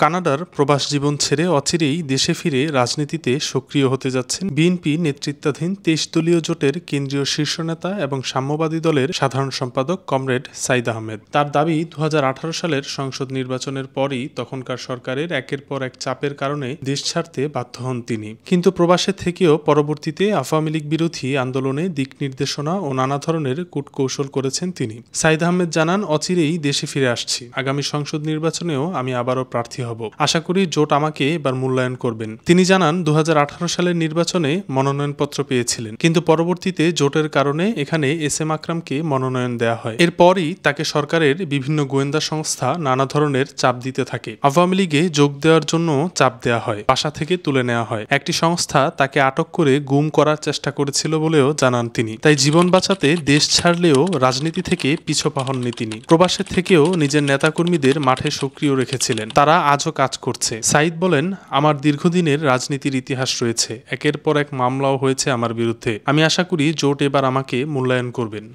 কানাডার প্রবাস জীবন ছেড়ে অচিরেই দেশে ফিরে রাজনীতিতে সক্রিয় হতে যাচ্ছেন বিএনপি নেতৃত্বাধীন ২৩ দলীয় জোটের কেন্দ্রীয় শীর্ষ নেতা এবং সাম্যবাদী দলের সাধারণ সম্পাদক কমরেড সাঈদ আহমেদ। তার দাবি, ২০১৮ সালের সংসদ নির্বাচনের পরই তখনকার সরকারের একের পর এক চাপের কারণে দেশ ছাড়তে বাধ্য হন তিনি। কিন্তু প্রবাসে থেকেও পরবর্তীতে আওয়ামী লীগ বিরোধী আন্দোলনে দিক নির্দেশনা ও নানা ধরনের কূটকৌশল করেছেন তিনি। সাঈদ আহমেদ জানান, অচিরেই দেশে ফিরে আসছি। আগামী সংসদ নির্বাচনেও আমি আবারও প্রার্থী হব। আশা করি জোট আমাকে এবার মূল্যায়ন করবেন। তিনি জানান, ২০১৮ সালের নির্বাচনে মনোনয়নপত্র পেয়েছিলেন, কিন্তু পরবর্তীতে জোটের কারণে এখানে এস এম আকরামকে মনোনয়ন দেওয়া হয়। এরপরই তাকে সরকারের বিভিন্ন গোয়েন্দা সংস্থা নানা ধরনের চাপ দিতে থাকে। আওয়ামী লীগে যোগ দেওয়ার জন্য চাপ দেওয়া হয়, বাসা থেকে তুলে নেওয়া হয়। একটি সংস্থা তাকে আটক করে গুম করার চেষ্টা করেছিল বলেও জানান তিনি। তাই জীবন বাঁচাতে দেশ ছাড়লেও রাজনীতি থেকে পিছপা হননি তিনি। প্রবাসে থেকেও নিজের নেতাকর্মীদের মাঠে সক্রিয় রেখেছিলেন। তারা আজও কাজ করছে। সাঈদ বলেন, আমার দীর্ঘদিনের রাজনীতির ইতিহাস রয়েছে, একের পর এক মামলাও হয়েছে আমার বিরুদ্ধে। আমি আশা করি জোট এবার আমাকে মূল্যায়ন করবেন।